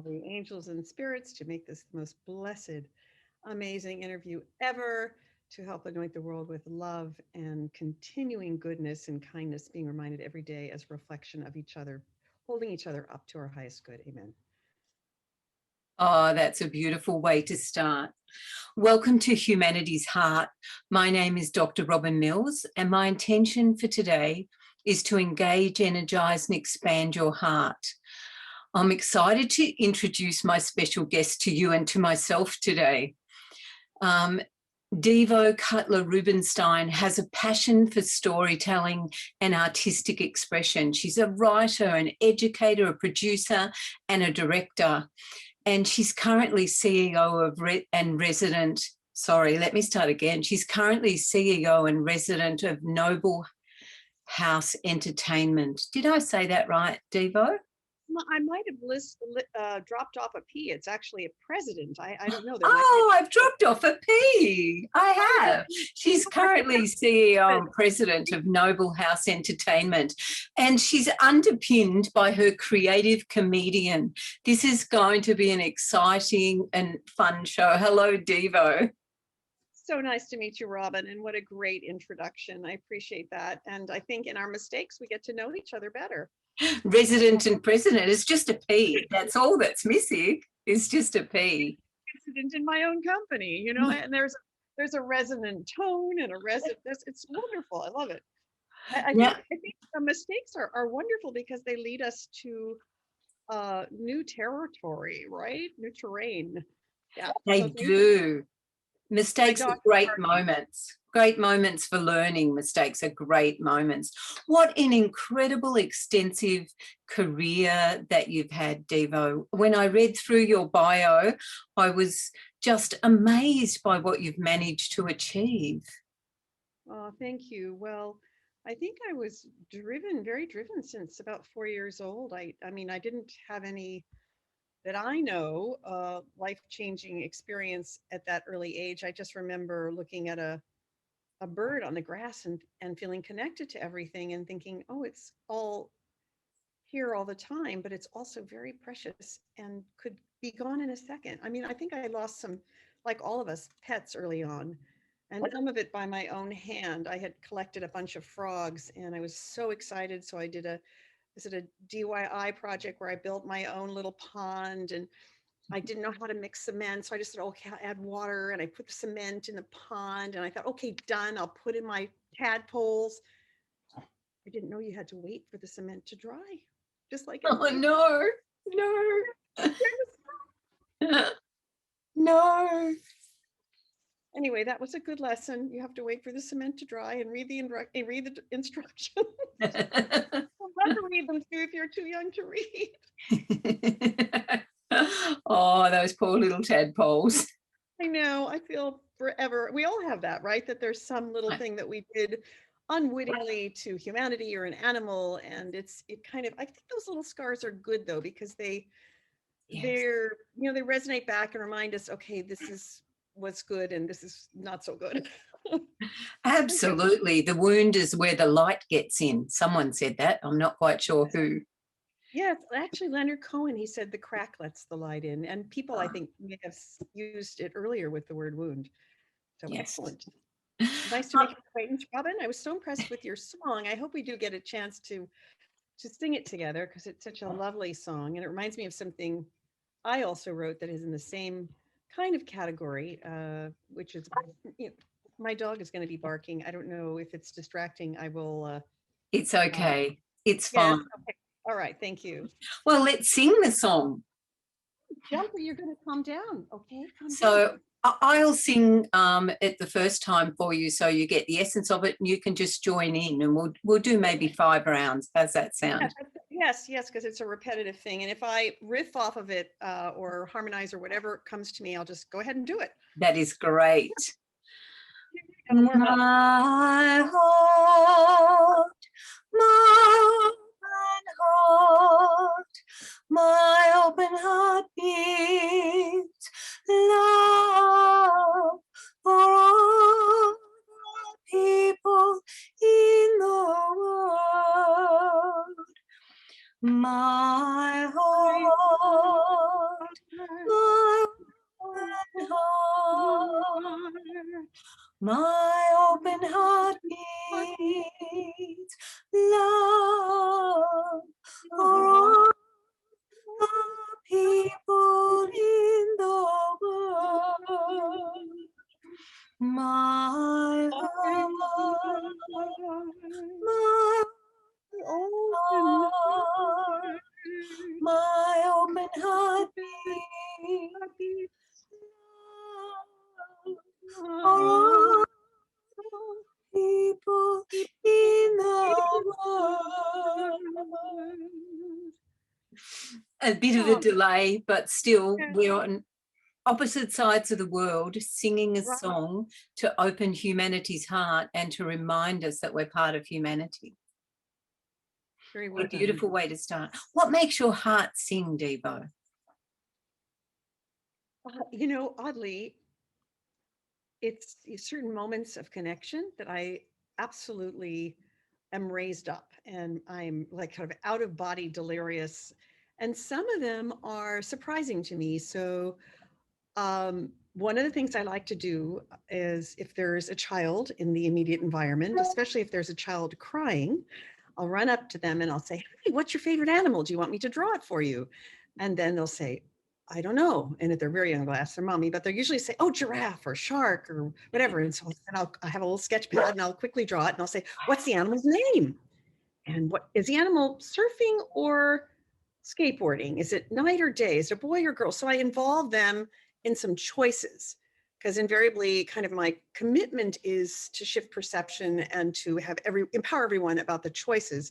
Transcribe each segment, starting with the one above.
all the angels and spirits to make this the most blessed, amazing interview ever, to help anoint the world with love and continuing goodness and kindness, being reminded every day as a reflection of each other, holding each other up to our highest good. Amen. Oh, that's a beautiful way to start. Welcome to Humanity's Heart. My name is Dr. Robyn Mills, and my intention for today is to engage, energise and expand your heart. I'm excited to introduce my special guest to you and to myself today. DEVO CUTLER-RUBENSTEIN has a passion for storytelling and artistic expression. She's a writer, an educator, a producer and a director. And she's currently CEO of She's currently CEO and resident of Noble House Entertainment. Did I say that right, DEVO? I might have dropped off a P. It's actually a president. I don't know. I've dropped off a P. I have. She's currently CEO and president of Noble House Entertainment, and she's underpinned by her creative comedian. This is going to be an exciting and fun show. Hello, DEVO. So nice to meet you, Robyn, and what a great introduction. I appreciate that. And I think in our mistakes, we get to know each other better. Resident and president, it's just a P. That's all that's missing. It's just a P. President in my own company, you know, and there's a resonant tone and a resonant. It's wonderful. I love it. I think the mistakes are wonderful because they lead us to new territory, right? New terrain. Yeah, they do. Mistakes are great moments for learning. Mistakes are great moments. What an incredible, extensive career that you've had, DEVO. When I read through your bio, I was just amazed by what you've managed to achieve. Oh, thank you. Well, I think I was very driven since about 4 years old. I mean, I didn't have any that I know life-changing experience at that early age. I just remember looking at a bird on the grass and feeling connected to everything and thinking, oh, it's all here all the time, but it's also very precious and could be gone in a second. I mean, I think I lost some, like all of us, pets early on, and some of it by my own hand. I had collected a bunch of frogs and I was so excited. So I did a DIY project where I built my own little pond, and I didn't know how to mix cement. So I just said, okay, I'll add water, and I put the cement in the pond, and I thought, okay, done. I'll put in my tadpoles. I didn't know you had to wait for the cement to dry. Just like, oh, no. No. Anyway, that was a good lesson. You have to wait for the cement to dry and read the instructions. I'll have to read them too if you're too young to read. Oh, those poor little tadpoles. I know. I feel forever. We all have that, right? That there's some little thing that we did unwittingly to humanity or an animal, and it kind of, I think those little scars are good though, because they're, they resonate back and remind us, okay, this is what's good and this is not so good. Absolutely. The wound is where the light gets in. Someone said that. I'm not quite sure who. Yes, actually Leonard Cohen, he said the crack lets the light in, and people I think may have used it earlier with the word wound. So yes. Excellent. Nice to make your acquaintance, Robyn. I was so impressed with your song. I hope we do get a chance to sing it together because it's such a lovely song, and it reminds me of something I also wrote that is in the same kind of category, which is, my dog is going to be barking. I don't know if it's distracting. I will. It's okay. It's fine. Yes, okay. All right. Thank you. Well, let's sing the song. Jumper, you're going to calm down. Okay. So I'll sing it the first time for you, so you get the essence of it, and you can just join in, and we'll do maybe 5 rounds. How's that sound? Yes, because it's a repetitive thing, and if I riff off of it or harmonize or whatever comes to me, I'll just go ahead and do it. That is great. My heart, my open heart beats love for all the people in the world. My heart My open heart beats love for all the people in the world. My heart, my Open heart, my open heart beats love for all people in the world. A bit of a delay, but still we're on opposite sides of the world singing a song to open humanity's heart and to remind us that we're part of humanity. Very well What a beautiful way to start. What makes your heart sing, Devo? You know, oddly, it's certain moments of connection that I absolutely am raised up, and I'm like kind of out of body delirious. And some of them are surprising to me. So one of the things I like to do is if there's a child in the immediate environment, especially if there's a child crying, I'll run up to them and I'll say, "Hey, what's your favorite animal? Do you want me to draw it for you?" And then they'll say, "I don't know." And if they're very young, they'll ask their mommy, but they'll usually say, "Oh, giraffe or shark or whatever." And so I have a little sketch pad and I'll quickly draw it and I'll say, "What's the animal's name? And what is the animal surfing or skateboarding? Is it night or day? Is it a boy or girl?" So I involve them in some choices because invariably kind of my commitment is to shift perception and to have empower everyone about the choices.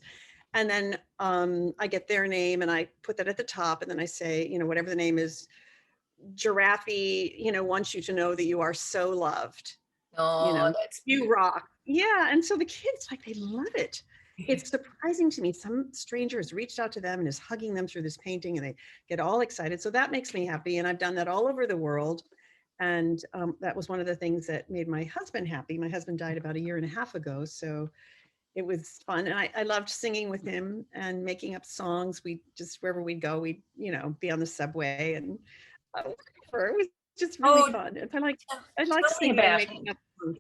And then I get their name and I put that at the top. And then I say, you know, whatever the name is, Giraffe, you know, wants you to know that you are so loved. Oh, You know, that's you rock. Yeah. And so the kids, like, they love it. It's surprising to me. Some stranger has reached out to them and is hugging them through this painting and they get all excited. So that makes me happy. And I've done that all over the world. And that was one of the things that made my husband happy. My husband died about 1.5 years ago. So it was fun. And I loved singing with him and making up songs. We just, wherever we'd go, we'd, you know, be on the subway and whatever. It was just really fun. And I like tell me singing and about making him. up songs.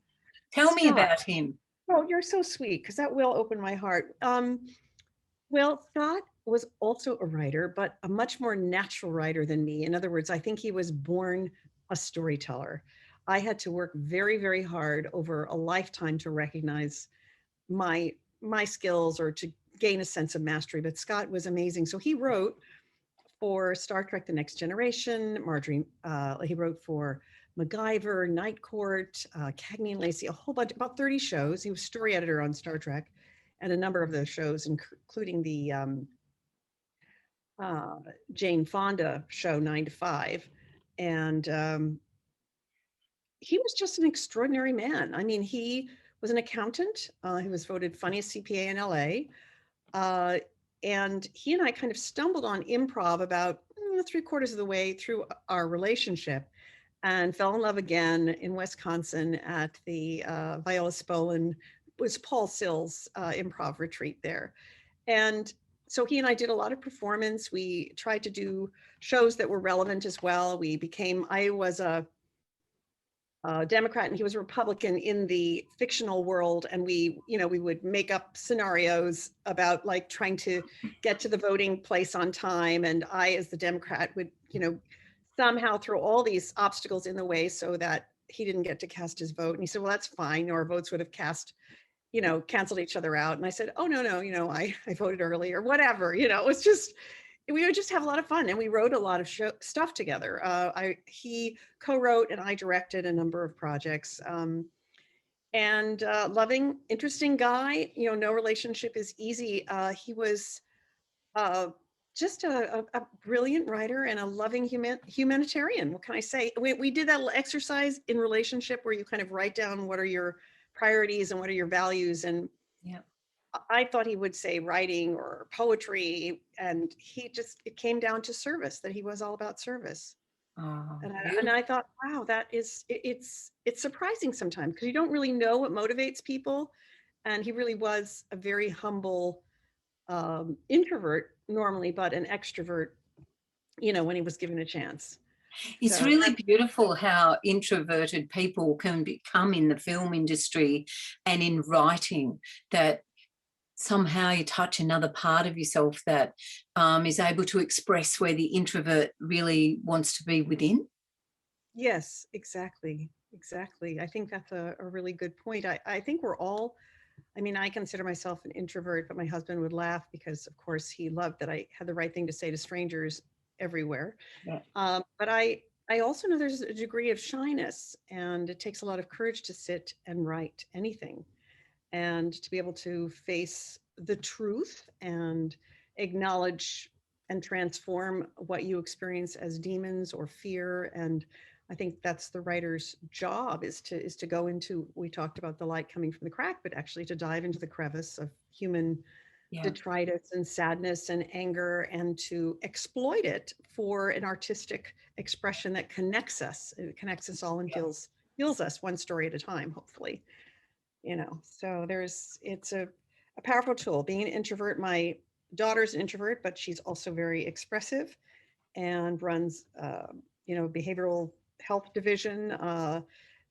Tell me Scott. about him. Oh, you're so sweet because that will open my heart. Well, Scott was also a writer, but a much more natural writer than me. In other words, I think he was born a storyteller. I had to work very, very hard over a lifetime to recognize my my skills or to gain a sense of mastery. But Scott was amazing. So he wrote for Star Trek: The Next Generation, Marjorie. He wrote for MacGyver, Night Court, Cagney and Lacey, a whole bunch, about 30 shows. He was story editor on Star Trek, and a number of those shows, including the uh, Jane Fonda show 9 to 5. And he was just an extraordinary man. I mean, he was an accountant. He was voted funniest CPA in LA. And he and I kind of stumbled on improv about 3/4 of the way through our relationship and fell in love again in Wisconsin at the Viola Spolin, was Paul Sills improv retreat there. And so he and I did a lot of performance. We tried to do shows that were relevant as well. I was a Democrat and he was a Republican in the fictional world. And we would make up scenarios about like trying to get to the voting place on time. And I, as the Democrat, would, somehow throw all these obstacles in the way so that he didn't get to cast his vote. And he said, well, that's fine. Our votes would have canceled each other out. And I said, oh, no, I voted early or whatever. It was just, we would just have a lot of fun. And we wrote a lot of stuff together. He co-wrote and I directed a number of projects. And loving, interesting guy. No relationship is easy. He was uh, just a brilliant writer and a loving humanitarian. What can I say? We did that little exercise in relationship where you kind of write down what are your priorities and what are your values. And Yeah. I thought he would say writing or poetry, and it came down to service, that he was all about service. Oh, And I thought, wow, it's surprising sometimes because you don't really know what motivates people. And he really was a very humble introvert normally, but an extrovert, when he was given a chance. It's So really that's, beautiful how introverted people can become in the film industry and in writing, that somehow you touch another part of yourself that is able to express where the introvert really wants to be within. yes, exactly. Exactly. I think that's a really good point. I think we're all, I mean, I consider myself an introvert, but my husband would laugh because, of course, he loved that I had the right thing to say to strangers everywhere. Yeah. But I also know there's a degree of shyness, and it takes a lot of courage to sit and write anything, and to be able to face the truth and acknowledge and transform what you experience as demons or fear. And I think that's the writer's job, is to go into, we talked about the light coming from the crack, but actually to dive into the crevice of human Yeah. detritus and sadness and anger, and to exploit it for an artistic expression that connects us. It connects us all and heals us one story at a time, hopefully. So it's a powerful tool. Being an introvert, my daughter's an introvert, but she's also very expressive and runs behavioral health division,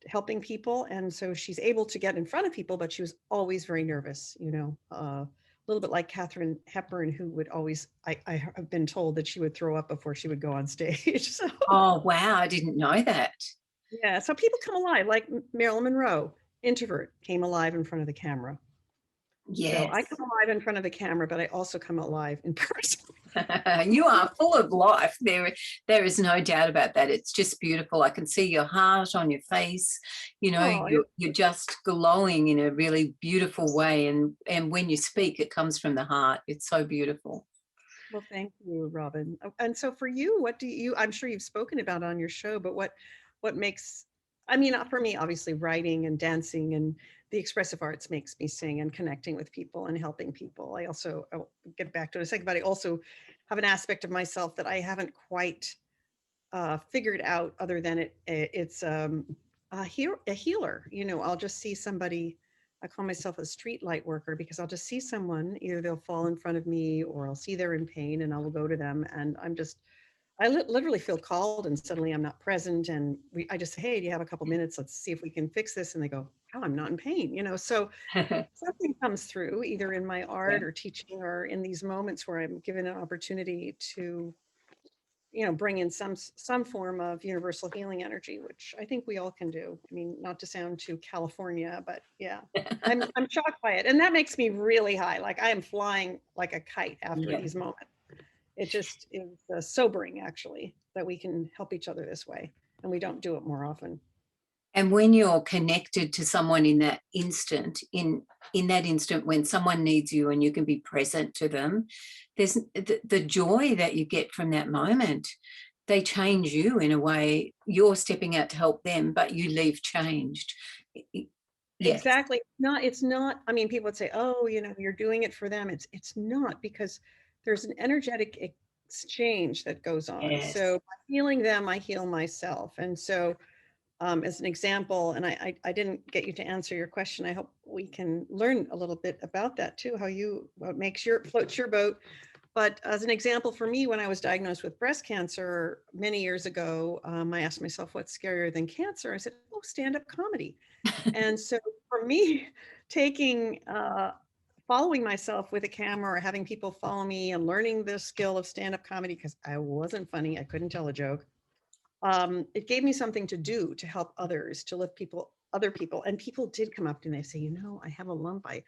helping people. And so she's able to get in front of people, but she was always very nervous, a little bit like Katharine Hepburn, who would always, I have been told that she would throw up before she would go on stage. So Oh, wow, I didn't know that. yeah, so people come alive, like Marilyn Monroe, introvert, came alive in front of the camera. So I Yes. come alive in front of the camera, but I also come alive in person. You are full of life. There is no doubt about that. It's just beautiful. I can see your heart on your face. Oh, You're just glowing in a really beautiful way. And when you speak, it comes from the heart. It's so beautiful. well, thank you, Robyn. And so for you, what do you, I'm sure you've spoken about on your show, but what makes, I mean, for me, obviously writing and dancing and the expressive arts makes me sing, and connecting with people and helping people. I'll get back to it in a second, but I also have an aspect of myself that I haven't quite figured out, other than it's a healer. I'll just see somebody. I call myself a street light worker, because I'll just see someone, either they'll fall in front of me or I'll see they're in pain and I will go to them, and I literally feel called, and suddenly I'm not present, and I just say, hey, do you have a couple minutes? Let's see if we can fix this. And they go, oh, I'm not in pain, so something comes through, either in my Yeah. art or teaching, or in these moments where I'm given an opportunity to bring in some form of universal healing energy, which I think we all can do. I mean, not to sound too California, but yeah, I'm shocked by it, and that makes me really high. Like I am flying like a kite after Yeah. these moments. It just is sobering, actually, that we can help each other this way, and we don't do it more often. And when you're connected to someone in that instant, in that instant when someone needs you and you can be present to them, there's the joy that you get from that moment. They change you in a way. You're stepping out to help them, but you leave changed. Yes. Exactly. It's not, I mean, people would say, oh, you're doing it for them. It's not, because there's an energetic exchange that goes on. Yes. So by healing them, I heal myself. And so, as an example, and I didn't get you to answer your question. I hope we can learn a little bit about that too, what floats your boat. But as an example, for me, when I was diagnosed with breast cancer many years ago, I asked myself, what's scarier than cancer? I said, oh, stand-up comedy. And so for me, taking, following myself with a camera, or having people follow me, and learning the skill of stand-up comedy, because I wasn't funny, I couldn't tell a joke. It gave me something to do to help others, to lift other people. And people did come up to me and say, I have a lump. I'm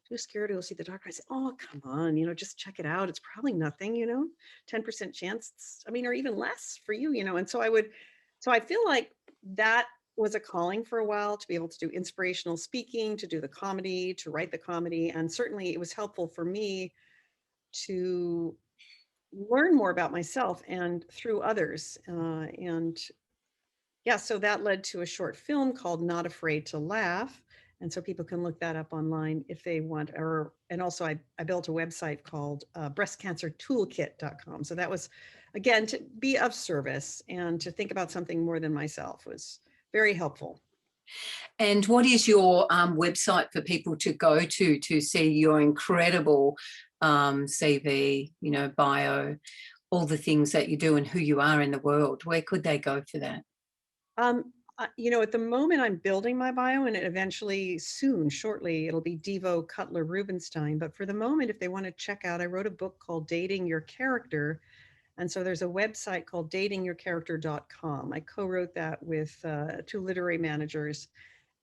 too scared to go see the doctor. I said, oh, come on, just check it out. It's probably nothing, 10% chance, or even less for you, And so I feel like that was a calling for a while, to be able to do inspirational speaking, to do the comedy, to write the comedy. And certainly it was helpful for me to learn more about myself and through others. And yeah, so that led to a short film called Not Afraid to Laugh. And so people can look that up online if they want. And also I built a website called breastcancertoolkit.com. So that was, again, to be of service and to think about something more than myself was very helpful. And what is your website for people to go to see your incredible CV, bio? all the things that you do and who you are in the world, where could they go for that? You know, at the moment I'm building my bio, and eventually soon, shortly, it'll be DEVO CUTLER-RUBENSTEIN. But for the moment, if they want to check out, I wrote a book called Dating Your Character. And so there's a website called datingyourcharacter.com. I co-wrote that with 2 literary managers.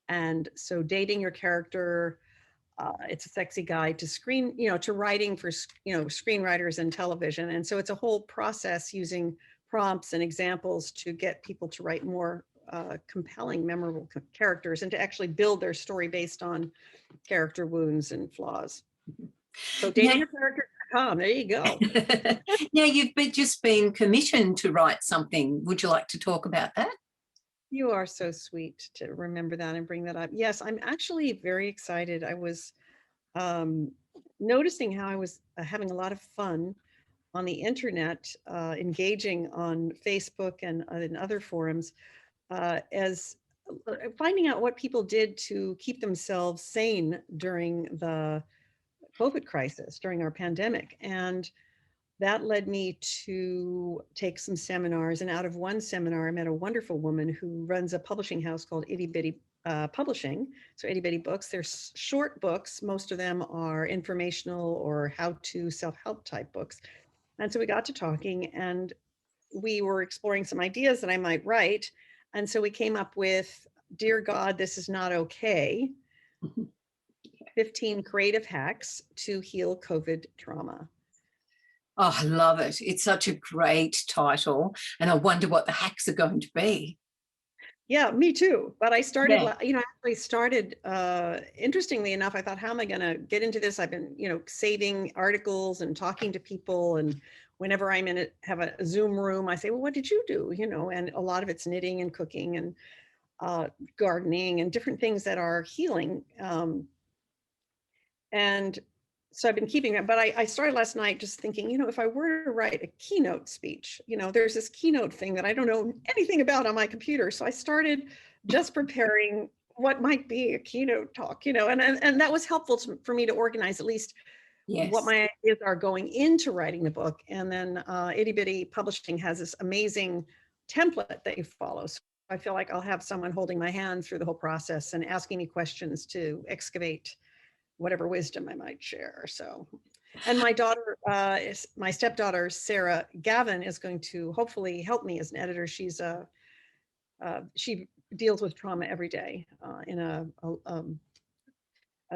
And so Dating Your Character, it's a sexy guide to to writing for, screenwriters and television. And so it's a whole process using prompts and examples to get people to write more compelling, memorable characters and to actually build their story based on character wounds and flaws. So datingyourcharacter.com, there you go. Now, you've just been commissioned to write something. Would you like to talk about that? You are so sweet to remember that and bring that up. Yes, I'm actually very excited. I was noticing how I was having a lot of fun on the internet, engaging on Facebook and in other forums, as finding out what people did to keep themselves sane during the COVID crisis, during our pandemic. And that led me to take some seminars. And out of one seminar, I met a wonderful woman who runs a publishing house called Itty Bitty Publishing. So Itty Bitty Books. They're short books. Most of them are informational or how-to self-help type books. And so we got to talking, and we were exploring some ideas that I might write. And so we came up with, Dear God, This Is Not Okay, 15 creative hacks to heal COVID trauma. Oh, I love it. It's such a great title. And I wonder what the hacks are going to be. Yeah, me too. But I started, actually started, interestingly enough, I thought, how am I going to get into this? I've been, saving articles and talking to people. And whenever I'm in it, have a Zoom room, I say, well, what did you do? And a lot of it's knitting and cooking and gardening and different things that are healing. And so I've been keeping that, but I started last night just thinking, if I were to write a keynote speech, there's this keynote thing that I don't know anything about on my computer. So I started just preparing what might be a keynote talk, and that was helpful for me to organize at least what my ideas are going into writing the book. And then Itty Bitty Publishing has this amazing template that you follow. So I feel like I'll have someone holding my hand through the whole process and asking me questions to excavate whatever wisdom I might share. So, and my daughter, my stepdaughter, Sarah Gavin, is going to hopefully help me as an editor. She deals with trauma every day in a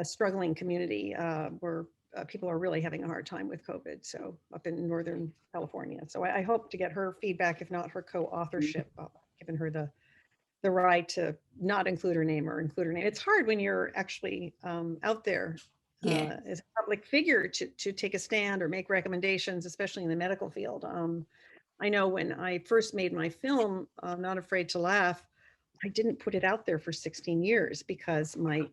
struggling community where people are really having a hard time with COVID. So up in Northern California. So I hope to get her feedback, if not her co-authorship, given her the right to not include her name or include her name. It's hard when you're actually out there as a public figure to take a stand or make recommendations, especially in the medical field. I know when I first made my film, Not Afraid to Laugh, I didn't put it out there for 16 years because my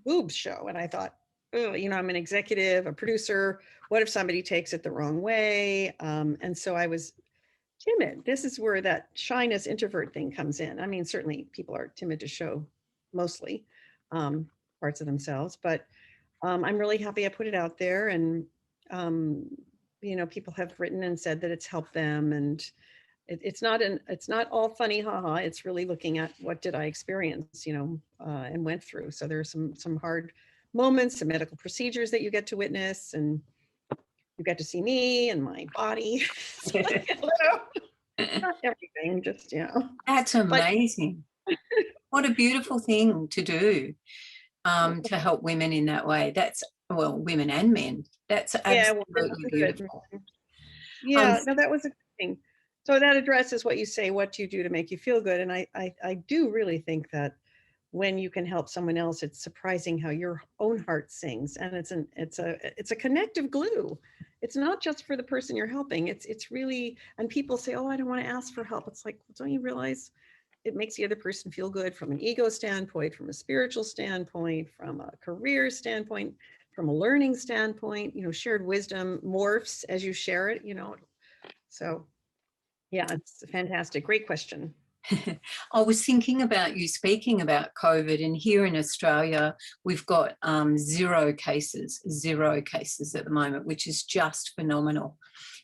boobs show. And I thought, oh, I'm an executive, a producer. What if somebody takes it the wrong way? And so I was timid. This is where that shyness introvert thing comes in. I mean, certainly people are timid to show mostly parts of themselves, but I'm really happy I put it out there, and people have written and said that it's helped them, and it's not all funny haha. It's really looking at what did I experience, and went through. So there's some hard moments, some medical procedures that you get to witness, and you get to see me and my body. Not everything, just, That's amazing. What a beautiful thing to do, to help women in that way. That's, well, women and men. That's absolutely beautiful. Yeah, no, that was a good thing. So that addresses what you say, what do you do to make you feel good? And I do really think that when you can help someone else, it's surprising how your own heart sings, and it's a connective glue. It's not just for the person you're helping. It's really, and people say, oh, I don't want to ask for help. It's like, well, don't you realize it makes the other person feel good from an ego standpoint, from a spiritual standpoint, from a career standpoint, from a learning standpoint, shared wisdom morphs as you share it, So yeah, it's fantastic. Great question. I was thinking about you speaking about COVID, and here in Australia, we've got 0 cases at the moment, which is just phenomenal.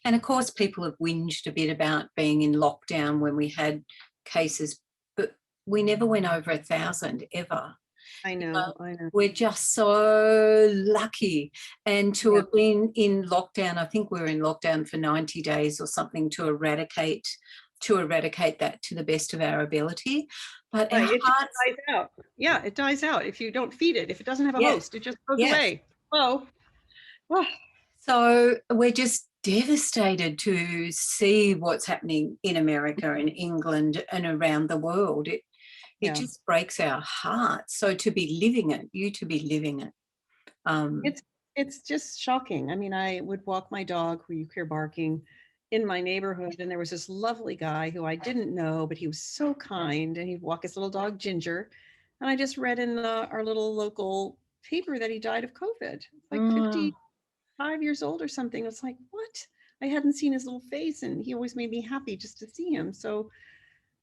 And of course, people have whinged a bit about being in lockdown when we had cases, but we never went over 1,000 ever. I know, I know. We're just so lucky. And to Yeah. have been in lockdown, I think we were in lockdown for 90 days or something to eradicate that to the best of our ability. But Right, our it just hearts, dies out. Yeah, it dies out if you don't feed it. If it doesn't have a yes, host, it just goes yes. away. Oh, oh, So we're just devastated to see what's happening in America and England and around the world. It yeah. just breaks our hearts. So to be living it, you to be living it. It's it's just shocking. I mean, I would walk my dog, who you hear barking, in my neighborhood, and there was this lovely guy who I didn't know, but he was so kind, and he'd walk his little dog Ginger, and I just read in our little local paper that he died of COVID, like mm, 55 years old or something. It's like, what? I hadn't seen his little face, and he always made me happy just to see him. So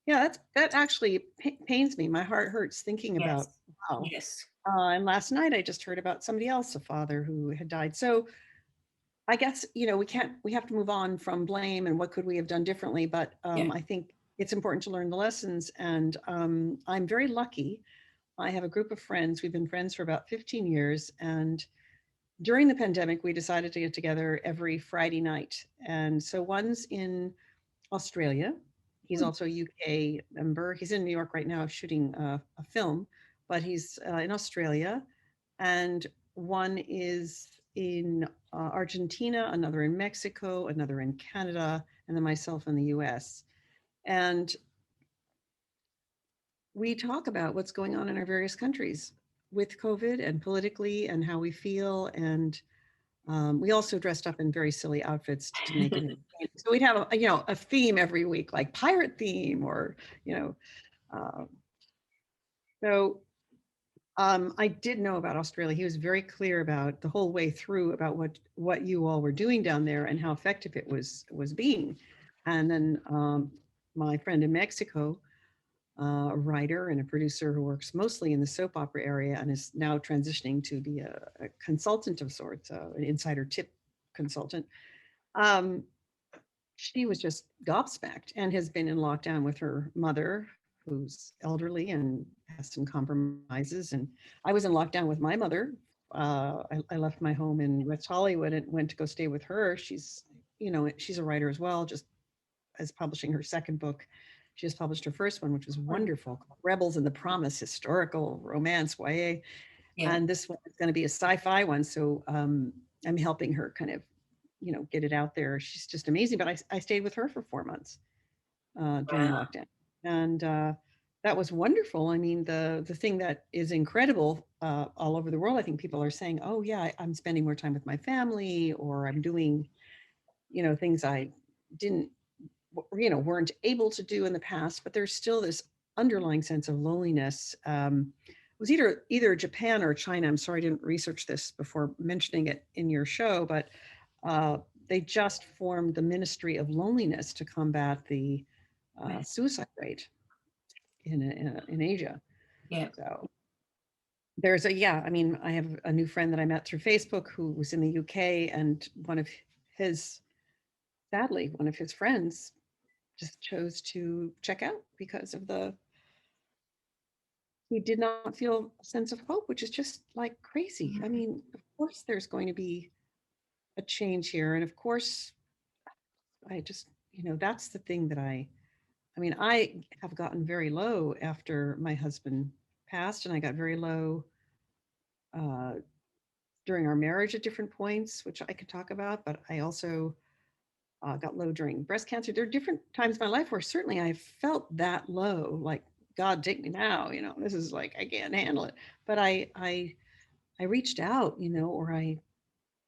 yeah, that actually pains me. My heart hurts thinking about, yes, wow. yes, And last night I just heard about somebody else, a father who had died. So I guess, we have to move on from blame and what could we have done differently. But yeah. I think it's important to learn the lessons. And I'm very lucky. I have a group of friends. We've been friends for about 15 years. And during the pandemic, we decided to get together every Friday night. And so one's in Australia. He's Hmm. also a UK member. He's in New York right now shooting a film, but he's in Australia. And one is in Argentina, another in Mexico, another in Canada, and then myself in the US. And we talk about what's going on in our various countries with COVID and politically and how we feel. And we also dressed up in very silly outfits to make it entertaining. So we'd have a theme every week, like pirate theme or, you know, uh, so I did know about Australia. He was very clear about the whole way through about what you all were doing down there and how effective it was being. And then my friend in Mexico, a writer and a producer who works mostly in the soap opera area and is now transitioning to be a consultant of sorts, an insider tip consultant. Um, she was just gobsmacked and has been in lockdown with her mother, who's elderly and has some compromises. And I was in lockdown with my mother. I left my home in West Hollywood and went to go stay with her. She's a writer as well, just as publishing her second book. She just published her first one, which was wonderful, Rebels and the Promise, historical romance, YA. Yeah. And this one is going to be a sci-fi one. So I'm helping her kind of get it out there. She's just amazing. But I stayed with her for 4 months during Wow. lockdown, and that was wonderful. I mean, the thing that is incredible all over the world, I think people are saying, "Oh yeah, I'm spending more time with my family, or I'm doing things I didn't weren't able to do in the past." But there's still this underlying sense of loneliness. It was either Japan or China. I'm sorry I didn't research this before mentioning it in your show, but uh, they just formed the Ministry of Loneliness to combat the suicide rate in Asia. Yeah. So there's yeah, I mean, I have a new friend that I met through Facebook who was in the UK, and his, sadly, one of his friends just chose to check out because of he did not feel a sense of hope, which is just like crazy. I mean, of course there's going to be a change here. And of course, I just, that's the thing that I mean, I have gotten very low after my husband passed, and I got very low uh, during our marriage at different points, which I could talk about. But I also got low during breast cancer. There are different times in my life where certainly I felt that low, like God take me now. This is like I can't handle it. But I reached out, or I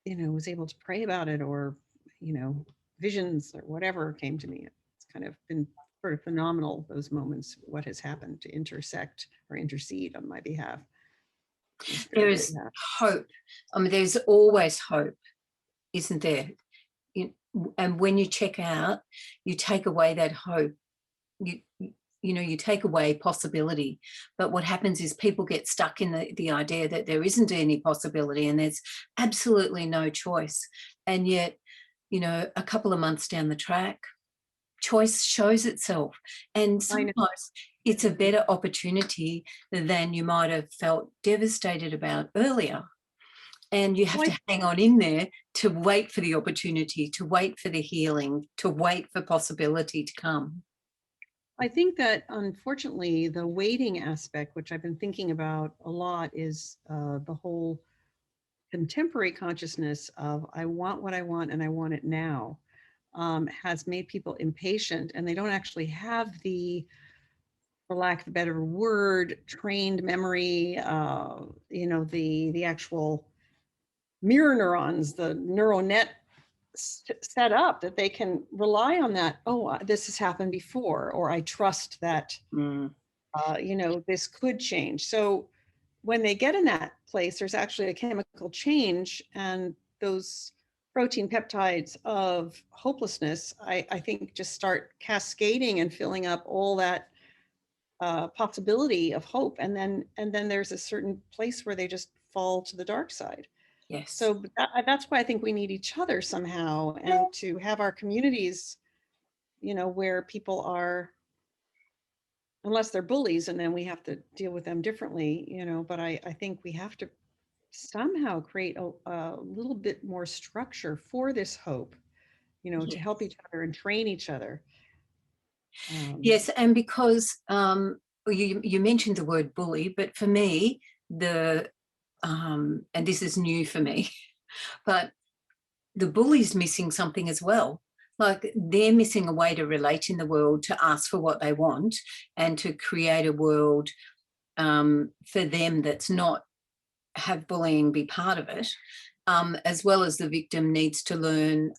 was able to pray about it, or you know, visions or whatever came to me. It's kind of been sort of phenomenal, those moments, what has happened to intersect or intercede on my behalf. I was very, There very is happy. hope. I mean, there's always hope, isn't there? And when you check out, you take away that hope. You take away possibility. But what happens is people get stuck in the idea that there isn't any possibility and there's absolutely no choice. And yet you know, a couple of months down the track, choice shows itself. And I know. sometimes it's a better opportunity than you might have felt devastated about earlier. And you have Well, to hang on in there to wait for the opportunity, to wait for the healing, to wait for possibility to come. I think that unfortunately the waiting aspect, which I've been thinking about a lot, is the whole contemporary consciousness of I want what I want and I want it now, has made people impatient, and they don't actually have the, for lack of a better word, trained memory, the actual mirror neurons, the neural net set up that they can rely on that. Oh, this has happened before, or I trust that, this could change. So when they get in that place, there's actually a chemical change, and those protein peptides of hopelessness, I think, just start cascading and filling up all that possibility of hope, and then there's a certain place where they just fall to the dark side. Yes. So that's why I think we need each other somehow, and to have our communities, where people are, unless they're bullies, and then we have to deal with them differently, but I think we have to somehow create a little bit more structure for this hope, Yes. to help each other and train each other. Yes, and because you mentioned the word bully, but for me, and this is new for me, but the bully's missing something as well. Like, they're missing a way to relate in the world, to ask for what they want, and to create a world for them that's not have bullying be part of it, as well as the victim needs to learn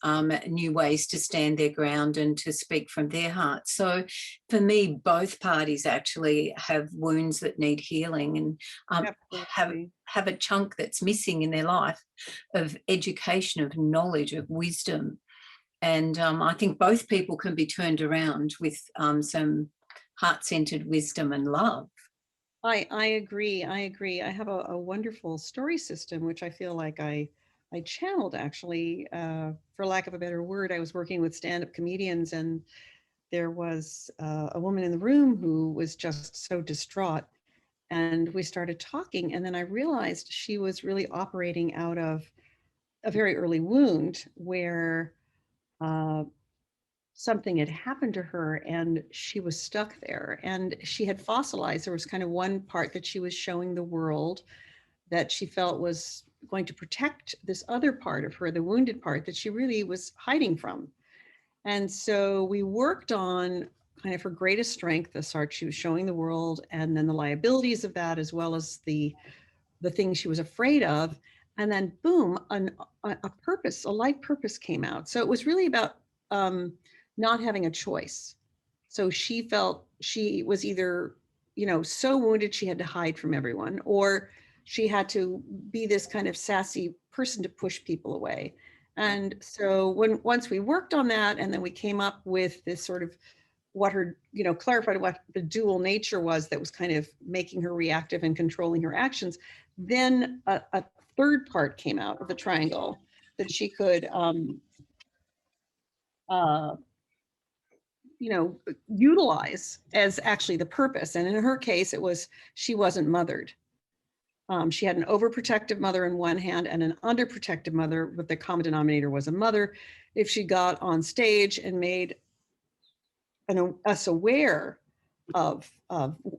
new ways to stand their ground and to speak from their heart. So for me, both parties actually have wounds that need healing, and have a chunk that's missing in their life of education, of knowledge, of wisdom. And I think both people can be turned around with some heart-centered wisdom and love. I agree. I have a wonderful story system, which I feel like I channeled, actually, for lack of a better word. I was working with stand-up comedians, and there was a woman in the room who was just so distraught. And we started talking, and then I realized she was really operating out of a very early wound where something had happened to her and she was stuck there, and she had fossilized. There was kind of one part that she was showing the world that she felt was going to protect this other part of her, the wounded part that she really was hiding from. And so we worked on kind of her greatest strength, the part she was showing the world, and then the liabilities of that, as well as the things she was afraid of. And then boom, a purpose, a life purpose came out. So it was really about not having a choice. So she felt she was either, so wounded she had to hide from everyone, or she had to be this kind of sassy person to push people away. And so once we worked on that, and then we came up with this sort of what her, clarified what the dual nature was that was kind of making her reactive and controlling her actions, then a third part came out of the triangle that she could utilize as actually the purpose. And in her case, it was she wasn't mothered. She had an overprotective mother in one hand and an underprotective mother, but the common denominator was a mother. If she got on stage and made us aware of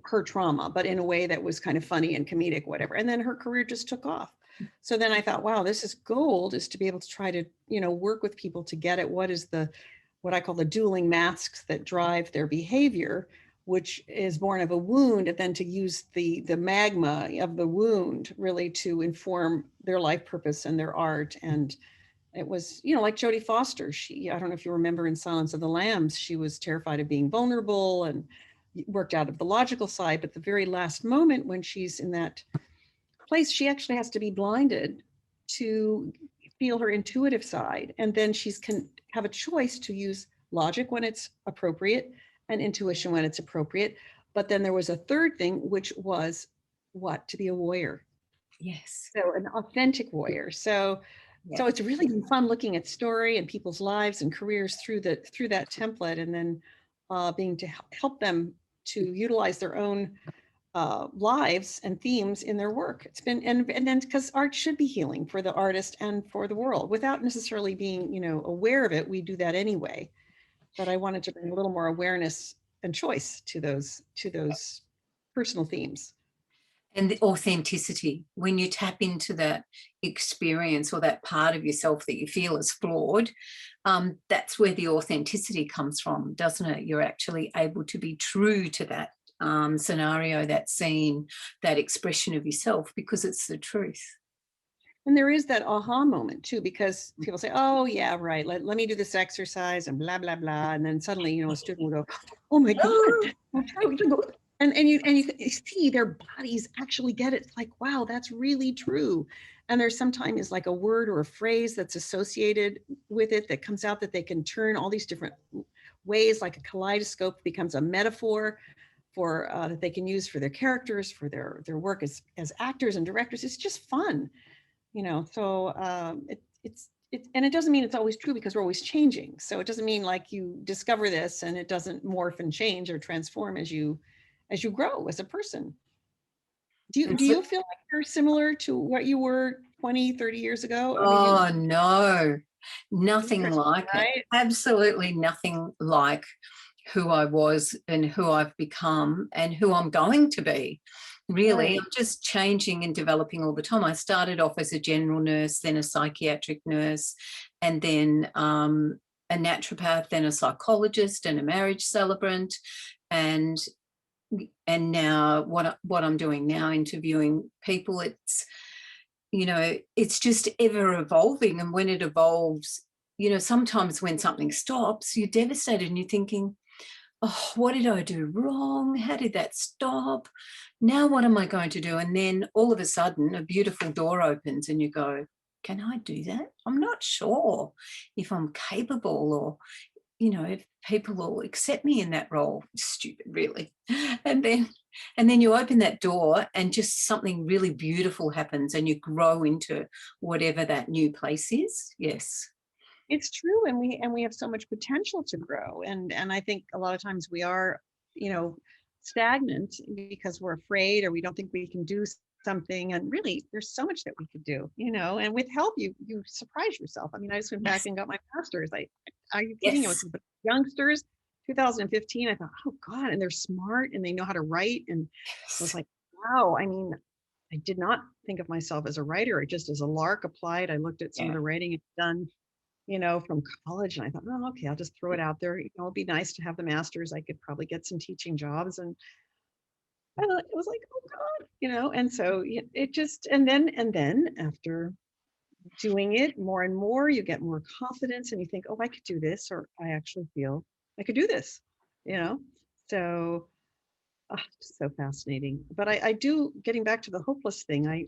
her trauma, but in a way that was kind of funny and comedic, whatever, and then her career just took off. So then I thought, wow, this is gold, is to be able to try to, work with people to get at what I call the dueling masks that drive their behavior, which is born of a wound, and then to use the magma of the wound really to inform their life purpose and their art. And it was, like Jodie Foster. I don't know if you remember in Silence of the Lambs, she was terrified of being vulnerable and worked out of the logical side. But the very last moment when she's in that place, she actually has to be blinded to feel her intuitive side. And then she's can have a choice to use logic when it's appropriate and intuition when it's appropriate. But then there was a third thing, which was what? To be a warrior. Yes. So an authentic warrior. So So it's really been fun looking at story and people's lives and careers through that template, and then being to help them to utilize their own lives and themes in their work. It's been, and then because art should be healing for the artist and for the world without necessarily being, aware of it. We do that anyway. But I wanted to bring a little more awareness and choice to those personal themes. And the authenticity, when you tap into that experience or that part of yourself that you feel is flawed, that's where the authenticity comes from, doesn't it? You're actually able to be true to that scenario, that scene, that expression of yourself, because it's the truth. And there is that aha moment too, because people say, oh yeah, right, let me do this exercise and blah, blah, blah. And then suddenly, a student will go, oh my God, that's true. And you see their bodies actually get it. It's like, wow, that's really true. And there's sometimes like a word or a phrase that's associated with it that comes out that they can turn all these different ways, like a kaleidoscope becomes a metaphor for that they can use for their characters, for their work as actors and directors. It's just fun, so and it doesn't mean it's always true, because we're always changing. So it doesn't mean like you discover this and it doesn't morph and change or transform as you grow as a person. Do you feel like you're similar to what you were 20, 30 years ago? Oh, no, nothing like right? it. Absolutely nothing like who I was and who I've become and who I'm going to be. Really, Right. I'm just changing and developing all the time. I started off as a general nurse, then a psychiatric nurse, and then a naturopath, then a psychologist and a marriage celebrant. And now what I'm doing now, interviewing people, it's just ever evolving. And when it evolves, sometimes when something stops, you're devastated and you're thinking, oh, what did I do wrong? How did that stop? Now what am I going to do? And then all of a sudden a beautiful door opens and you go, can I do that? I'm not sure if I'm capable, or if people will accept me in that role. Stupid, really. And then you open that door and just something really beautiful happens and you grow into whatever that new place is. Yes. It's true, and we have so much potential to grow, and I think a lot of times we are, stagnant because we're afraid or we don't think we can do something. And really, there's so much that we could do, and with help, you surprise yourself. I mean, I just went back and got my master's. Are you kidding? Yes. I was youngsters, 2015. I thought, oh God, and they're smart and they know how to write, and I was like, wow. I mean, I did not think of myself as a writer. I just as a lark applied. I looked at some of the writing I'd done, from college. And I thought, oh, okay, I'll just throw it out there. It'd be nice to have the master's. I could probably get some teaching jobs. And it was like, oh God, and so it just, and then after doing it more and more, you get more confidence and you think, oh, I could do this, or I actually feel I could do this, so just so fascinating. But I do, getting back to the hopeless thing, I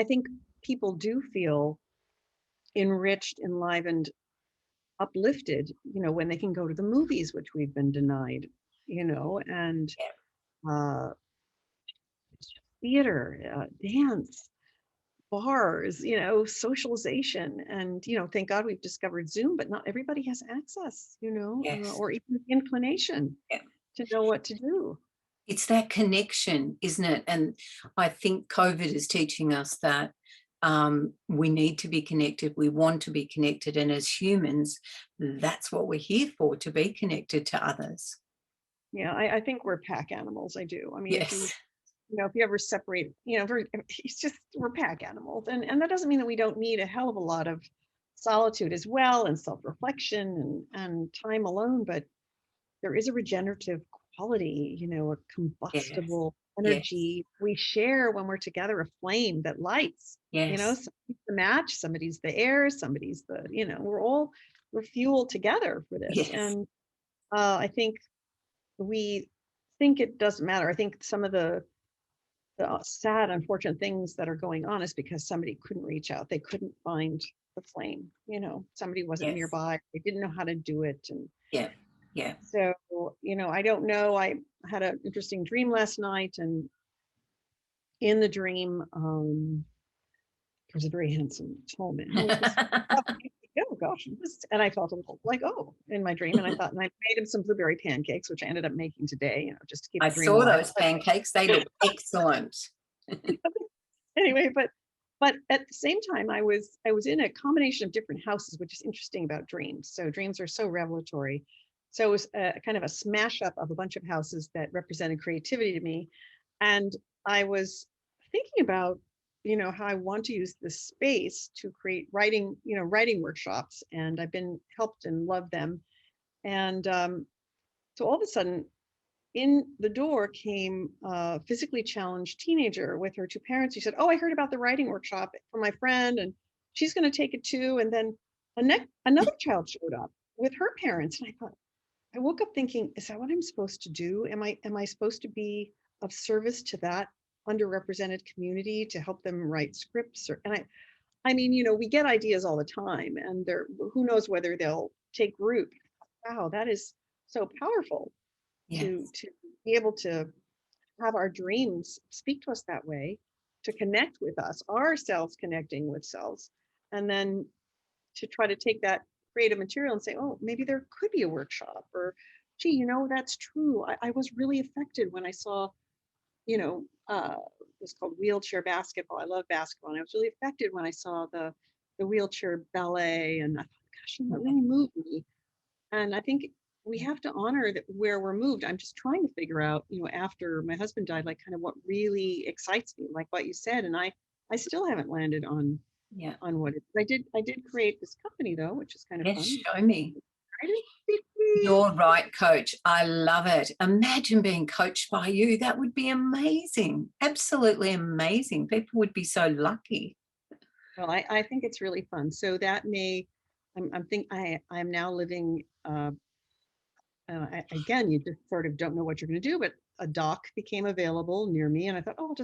think people do feel enriched, enlivened, uplifted, when they can go to the movies, which we've been denied, and uh, theater, dance, bars, socialization. And, thank God we've discovered Zoom, but not everybody has access, Yes. or even inclination Yeah. to know what to do. It's that connection, isn't it? And I think COVID is teaching us that we need to be connected. We want to be connected. And as humans, that's what we're here for, to be connected to others. Yeah, I think we're pack animals. I do. I mean, Yes. if you ever separate, it's just, we're pack animals. And that doesn't mean that we don't need a hell of a lot of solitude as well, and self-reflection and time alone, but there is a regenerative quality, a Yes. combustible Yes. energy we share when we're together, a flame that lights, Yes. somebody's the match, somebody's the air, somebody's the, we're fuel together for this. Yes. And I think we think it doesn't matter. I think some of the sad, unfortunate things that are going on is because somebody couldn't reach out. They couldn't find the flame, somebody wasn't Yes. nearby. They didn't know how to do it. And Yeah. Yeah. so, I don't know. I had an interesting dream last night, and in the dream, was a very handsome tall man. Oh gosh, and I felt a little like, oh, in my dream. And I thought, and I made him some blueberry pancakes, which I ended up making today, just to keep I the dream saw alive. those pancakes. They look excellent. Anyway, but at the same time, I was in a combination of different houses, which is interesting about dreams. So dreams are so revelatory. So it was a kind of a smash up of a bunch of houses that represented creativity to me. And I was thinking about, how I want to use this space to create writing workshops. And I've been helped and loved them. And so all of a sudden, in the door came a physically challenged teenager with her two parents. She said, oh, I heard about the writing workshop from my friend, and she's going to take it too. And then another child showed up with her parents. And I woke up thinking, is that what I'm supposed to do? Am I supposed to be of service to that underrepresented community to help them write scripts? I mean, we get ideas all the time, and who knows whether they'll take root. Wow, that is so powerful. Yes. To be able to have our dreams speak to us that way, to connect with us, ourselves connecting with selves, and then to try to take that creative material and say, oh, maybe there could be a workshop, or gee, that's true. I was really affected when I saw, it was called wheelchair basketball. I love basketball. And I was really affected when I saw the wheelchair ballet, and I thought, gosh, that really moved me. And I think we have to honor that where we're moved. I'm just trying to figure out, after my husband died, like kind of what really excites me, like what you said. And I still haven't landed on what it is. I did create this company though, which is kind of fun. Show me. You're right, coach. I love it. Imagine being coached by you. That would be amazing. Absolutely amazing. People would be so lucky. Well, I think it's really fun. So that I'm now living, again, you just sort of don't know what you're going to do, but a dock became available near me. And I thought, oh,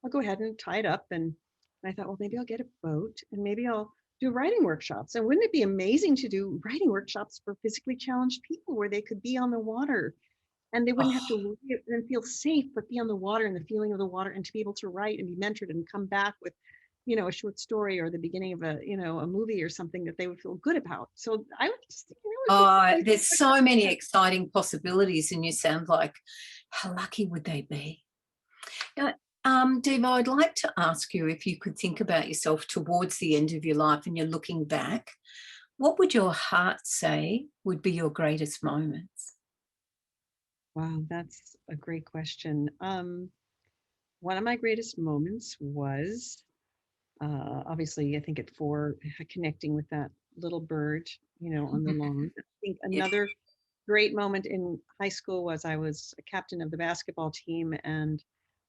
I'll go ahead and tie it up. And I thought, well, maybe I'll get a boat and maybe I'll do writing workshops. And wouldn't it be amazing to do writing workshops for physically challenged people where they could be on the water and they wouldn't have to worry and feel safe, but be on the water and the feeling of the water, and to be able to write and be mentored and come back with, a short story or the beginning of a movie or something that they would feel good about. So I would just think, there's so many exciting possibilities, and you sound like, how lucky would they be? Now, Devo, I'd like to ask you, if you could think about yourself towards the end of your life and you're looking back, what would your heart say would be your greatest moments? Wow, that's a great question. One of my greatest moments was obviously, I think at 4, connecting with that little bird, on the lawn. I think another great moment in high school was I was a captain of the basketball team, and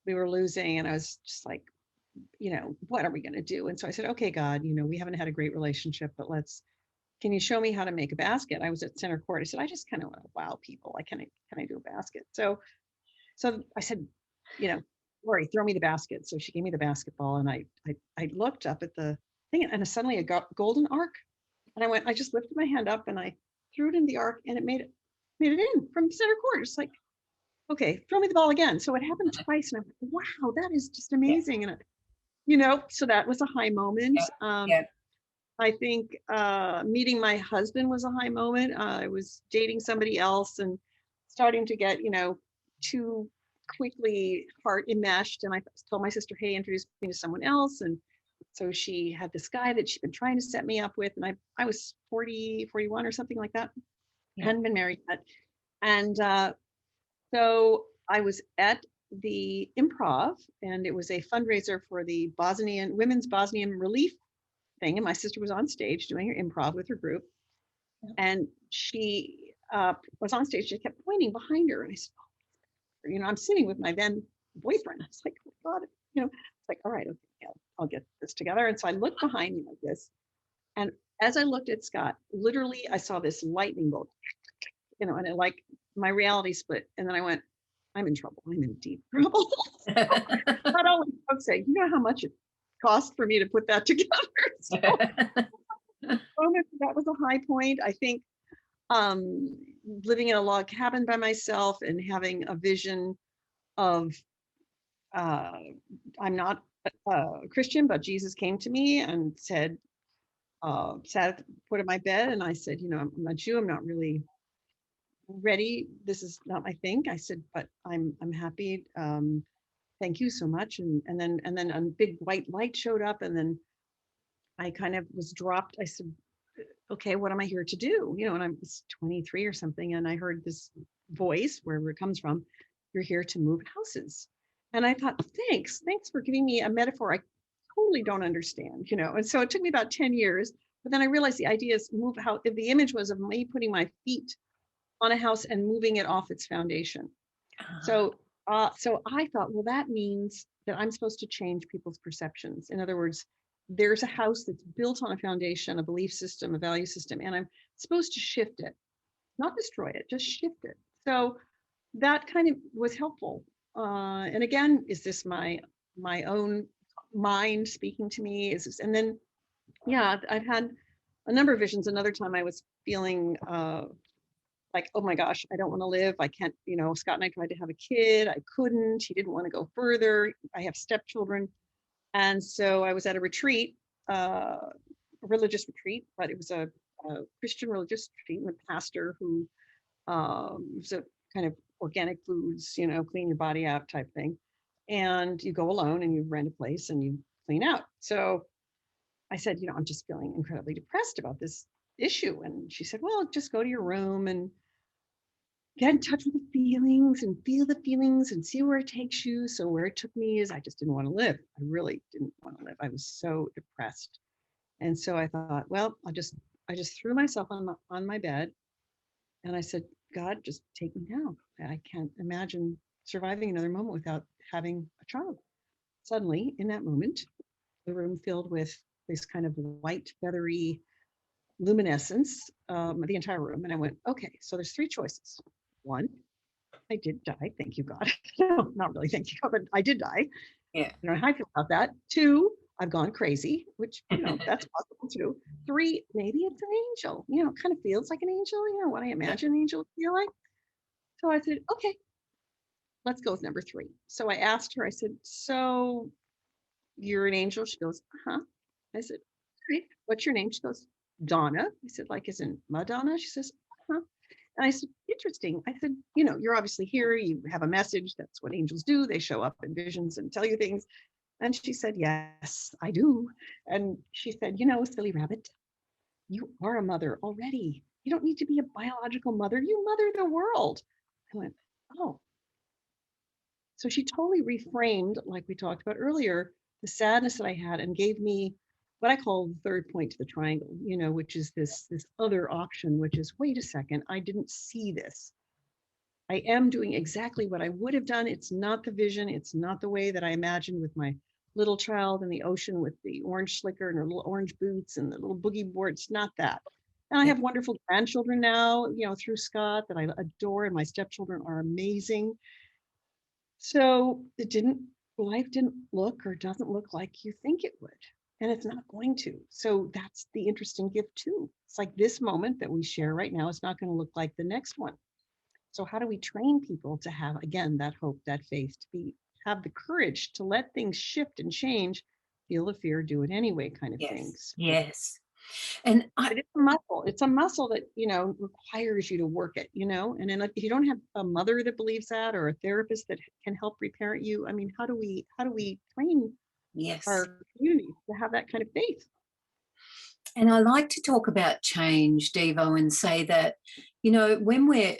we were losing, and I was just like, what are we going to do? And so I said, okay, God, we haven't had a great relationship, but can you show me how to make a basket? I was at center court. I said, I just kind of want to wow people. Can I do a basket? So I said, Lori, throw me the basket. So she gave me the basketball, and I looked up at the thing, and suddenly a golden arc. And I just lifted my hand up and I threw it in the arc, and it made it in from center court. It's like, okay, throw me the ball again. So it happened twice, and I'm like, wow, that is just amazing. And so that was a high moment. I think meeting my husband was a high moment. I was dating somebody else and starting to get, too quickly heart enmeshed. And I told my sister, hey, introduce me to someone else. And so she had this guy that she'd been trying to set me up with. And I was 40, 41 or something like that. Hadn't been married yet. And so I was at the Improv, and it was a fundraiser for the Women's Bosnian Relief thing, and my sister was on stage doing her improv with her group, and she was on stage. She kept pointing behind her, and I said, oh, I'm sitting with my then boyfriend. I was like, oh my God, it's like, all right, okay, I'll get this together. And so I looked behind me like this, and as I looked at Scott, literally I saw this lightning bolt, and it, like, my reality split, and then I went, I'm in trouble. I'm in deep trouble. Not only folks say, how much it cost for me to put that together. So that was a high point. I think living in a log cabin by myself and having a vision of I'm not Christian, but Jesus came to me and said, sat at the foot of my bed, and I said, I'm not Jew. I'm not really ready. This is not my thing. I said, but I'm happy. Thank you so much. And then a big white light showed up, and then I kind of was dropped. I said, okay, what am I here to do? And I was 23 or something, and I heard this voice, wherever it comes from, you're here to move houses. And I thought, thanks for giving me a metaphor I totally don't understand, And so it took me about 10 years, but then I realized the idea is move how if the image was of me putting my feet on a house and moving it off its foundation. So so I thought, well, that means that I'm supposed to change people's perceptions. In other words, there's a house that's built on a foundation, a belief system, a value system, and I'm supposed to shift it, not destroy it, just shift it. So that kind of was helpful. And again, is this my own mind speaking to me? Is this, and then, yeah, I've had a number of visions. Another time I was feeling like, oh my gosh, I don't want to live. I can't, Scott and I tried to have a kid. I couldn't. He didn't want to go further. I have stepchildren. And so I was at a retreat, a religious retreat, but it was a Christian religious retreat, and a pastor who was a kind of organic foods, clean your body out type thing. And you go alone and you rent a place and you clean out. So I said, I'm just feeling incredibly depressed about this issue. And she said, well, just go to your room and get in touch with the feelings and feel the feelings and see where it takes you. So where it took me is I just didn't want to live. I really didn't want to live. I was so depressed. And so I thought, well, I just threw myself on my bed and I said, God, just take me now. I can't imagine surviving another moment without having a child. Suddenly, in that moment, the room filled with this kind of white, feathery luminescence, the entire room. And I went, okay, so there's three choices. One, I did die. Thank you, God. No, not really. Thank you, God, but I did die. Yeah. I don't know how I feel about that. Two, I've gone crazy, which, that's possible too. Three, maybe it's an angel, kind of feels like an angel, what I imagine an angel feel like. So I said, okay, let's go with number three. So I asked her, I said, so you're an angel? She goes, uh-huh. I said, great. What's your name? She goes, Donna. I said, like, as in Madonna? She says, uh-huh. And I said, interesting. I said, you're obviously here. You have a message. That's what angels do. They show up in visions and tell you things. And she said, yes, I do. And she said, silly rabbit, you are a mother already. You don't need to be a biological mother. You mother the world. I went, oh. So she totally reframed, like we talked about earlier, the sadness that I had and gave me what I call the third point to the triangle, which is this other option, which is, wait a second, I didn't see this. I am doing exactly what I would have done. It's not the vision. It's not the way that I imagined with my little child in the ocean with the orange slicker and her little orange boots and the little boogie board. It's not that. And I have wonderful grandchildren now, through Scott that I adore, and my stepchildren are amazing. So life didn't look or doesn't look like you think it would. And it's not going to. So that's the interesting gift too. It's like this moment that we share right now is not going to look like the next one. So how do we train people to have, again, that hope, that faith, to have the courage to let things shift and change, feel the fear, do it anyway kind of things. Yes. And it's a muscle. It's a muscle that, requires you to work it, and then if you don't have a mother that believes that or a therapist that can help reparent you, I mean, how do we train our community to have that kind of faith? And I like to talk about change, Devo, and say that, when we're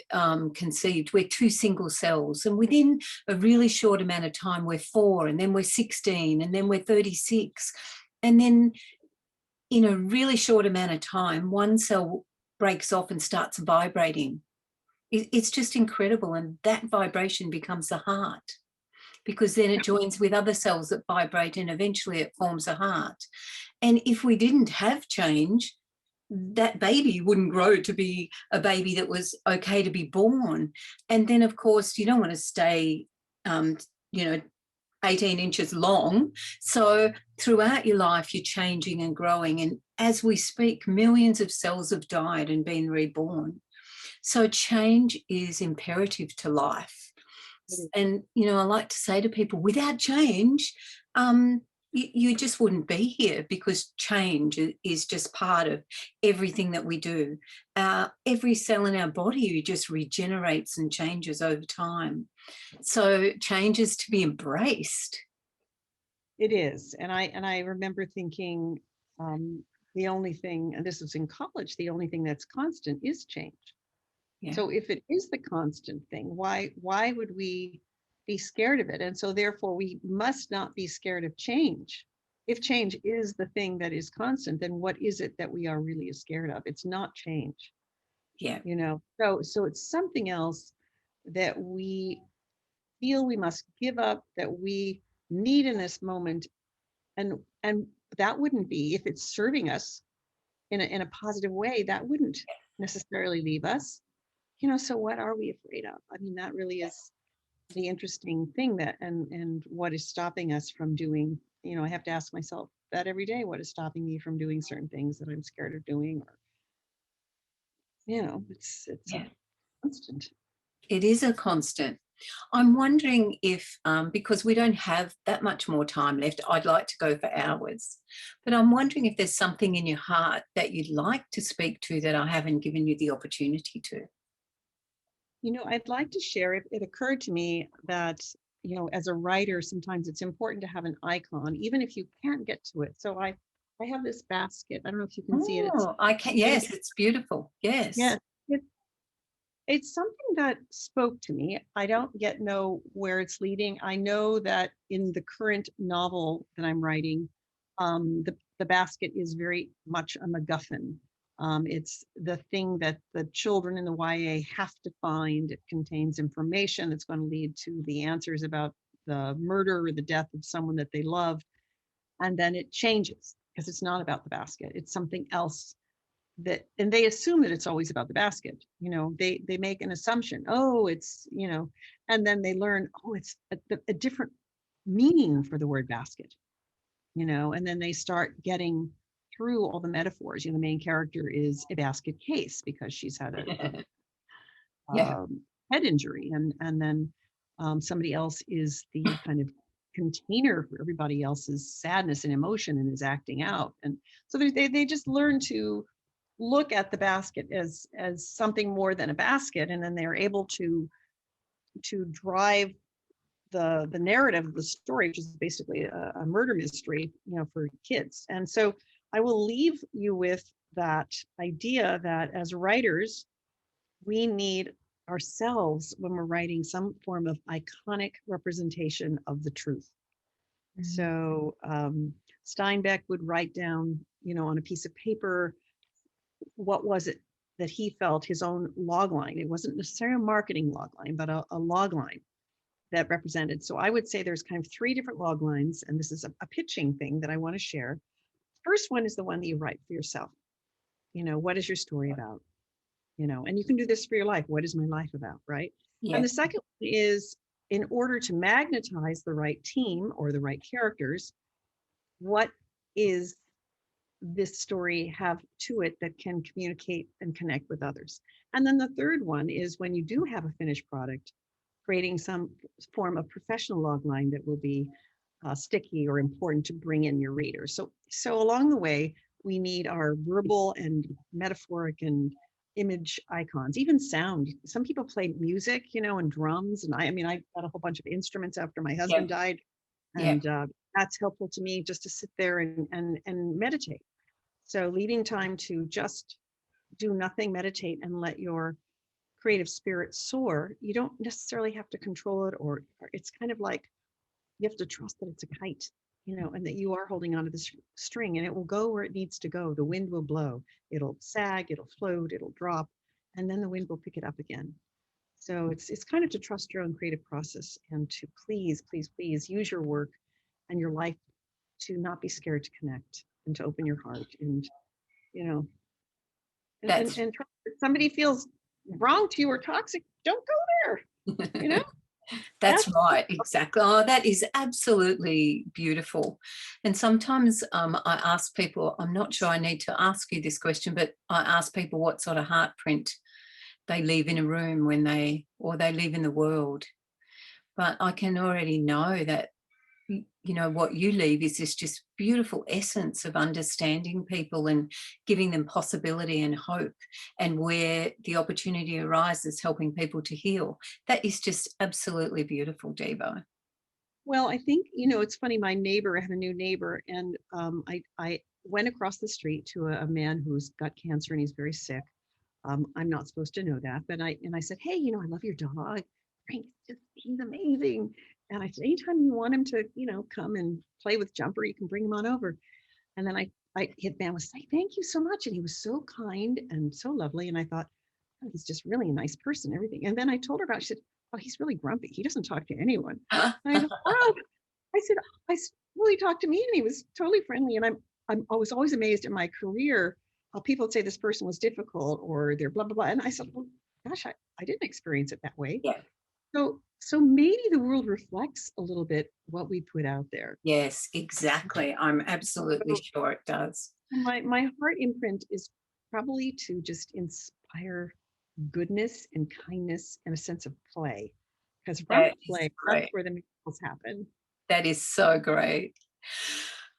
conceived, we're two single cells, and within a really short amount of time, we're 4, and then we're 16, and then we're 36. And then in a really short amount of time, one cell breaks off and starts vibrating. It's just incredible. And that vibration becomes the heart, because then it joins with other cells that vibrate and eventually it forms a heart. And if we didn't have change, that baby wouldn't grow to be a baby that was okay to be born. And then, of course, you don't want to stay, 18 inches long. So throughout your life, you're changing and growing. And as we speak, millions of cells have died and been reborn. So change is imperative to life. And, I like to say to people, without change, you just wouldn't be here, because change is just part of everything that we do. Every cell in our body just regenerates and changes over time. So change is to be embraced. It is. And I remember thinking, the only thing, and this was in college, the only thing that's constant is change. Yeah. So if it is the constant thing, why would we be scared of it? And so therefore we must not be scared of change. If change is the thing that is constant, then what is it that we are really scared of? It's not change. Yeah. You know, so it's something else that we feel we must give up, that we need in this moment. And that wouldn't be, if it's serving us in a positive way, that wouldn't necessarily leave us. You know, so what are we afraid of? I mean, that really is the interesting thing, that and what is stopping us from doing, you know, I have to ask myself that every day. What is stopping me from doing certain things that I'm scared of doing? Or, you know, it's Yeah. a constant. It is a constant. I'm wondering if, because we don't have that much more time left, I'd like to go for hours, but I'm wondering if there's something in your heart that you'd like to speak to that I haven't given you the opportunity to. You know, I'd like to share it. It occurred to me that, you know, as a writer, sometimes it's important to have an icon, even if you can't get to it. So I have this basket. I don't know if you can see it. Oh, I can. Yes, it's beautiful. Yes. Yeah, it's something that spoke to me. I don't yet know where it's leading. I know that in the current novel that I'm writing, the basket is very much a MacGuffin. It's the thing that the children in the YA have to find. It contains information that's going to lead to the answers about the murder or the death of someone that they loved. And then it changes because it's not about the basket. It's something else that, and they assume that it's always about the basket. You know, they make an assumption, oh, it's, you know, and then they learn, oh, it's a different meaning for the word basket, you know, and then they start getting through all the metaphors. You know, the main character is a basket case because she's had Yeah. head injury, and then somebody else is the kind of container for everybody else's sadness and emotion and is acting out. And so they just learn to look at the basket as something more than a basket, and then they're able to drive the narrative of the story, which is basically a murder mystery, you know, for kids. And so I will leave you with that idea that as writers, we need ourselves, when we're writing, some form of iconic representation of the truth. So Steinbeck would write down, you know, on a piece of paper, what was it that he felt, his own log line. It wasn't necessarily a marketing log line, but a log line that represented. So I would say there's kind of three different log lines, and this is a pitching thing that I want to share. First one is the one that you write for yourself. You know, what is your story about? You know, and you can do this for your life. What is my life about, right? Yeah. And the second one is, in order to magnetize the right team or the right characters, what is this story have to it that can communicate and connect with others? And then the third one is, when you do have a finished product, creating some form of professional log line that will be sticky or important to bring in your readers. So along the way, we need our verbal and metaphoric and image icons, even sound. Some people play music, you know, and drums. And I mean, I got a whole bunch of instruments after my husband died. And that's helpful to me, just to sit there and meditate. So leaving time to just do nothing, meditate, and let your creative spirit soar. You don't necessarily have to control it, or it's kind of like you have to trust that it's a kite, you know, and that you are holding onto this string, and it will go where it needs to go. The wind will blow, it'll sag, it'll float, it'll drop, and then the wind will pick it up again. So it's kind of to trust your own creative process, and to please, please, please use your work and your life to not be scared to connect and to open your heart. And, you know, and if somebody feels wrong to you or toxic, don't go there, you know. That's right, exactly. Oh, that is absolutely beautiful. And sometimes I ask people, I'm not sure I need to ask you this question, but I ask people what sort of heart print they leave in a room when they leave in the world. But I can already know that you know, what you leave is this just beautiful essence of understanding people and giving them possibility and hope, and where the opportunity arises, helping people to heal. That is just absolutely beautiful, Devo. Well, I think, you know, it's funny, I have a new neighbor, and I went across the street to a man who's got cancer and he's very sick. I'm not supposed to know that, but I said, hey, you know, I love your dog. Frank's he's amazing. And I said, anytime you want him to, you know, come and play with Jumper, you can bring him on over. And then hit man was like, thank you so much. And he was so kind and so lovely. And I thought, oh, he's just really a nice person, everything. And then I told her about it. She said, oh, he's really grumpy. He doesn't talk to anyone. And I thought, wow. I said, well, he talked to me and he was totally friendly. And I was always amazed in my career how people would say this person was difficult or they're blah, blah, blah. And I said, well, gosh, I didn't experience it that way. Yeah. So maybe the world reflects a little bit what we put out there. Yes, exactly. I'm absolutely sure it does. My heart imprint is probably to just inspire goodness and kindness and a sense of play, because from play, that's where the miracles happen. That is so great.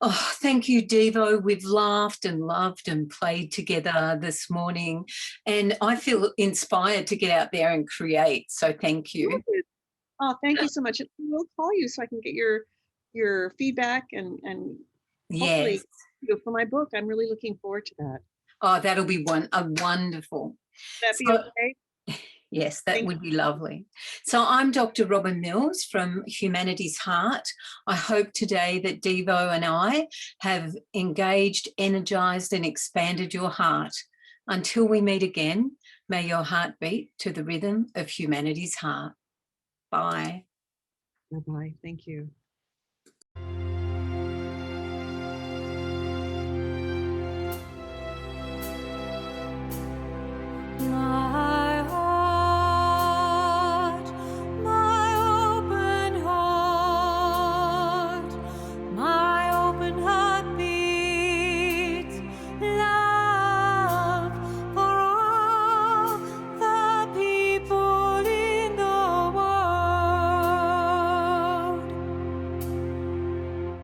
Oh, thank you, Devo. We've laughed and loved and played together this morning, and I feel inspired to get out there and create. So thank you. Oh, thank you so much. We'll call you so I can get your feedback and hopefully, yes, you know, for my book. I'm really looking forward to that. Oh, that'll be wonderful. Would that be okay? Yes, that would be lovely. So I'm Dr. Robyn Mills from Humanity's Heart. I hope today that Devo and I have engaged, energized and expanded your heart. Until we meet again, may your heart beat to the rhythm of humanity's heart. Bye. Bye-bye. Thank you.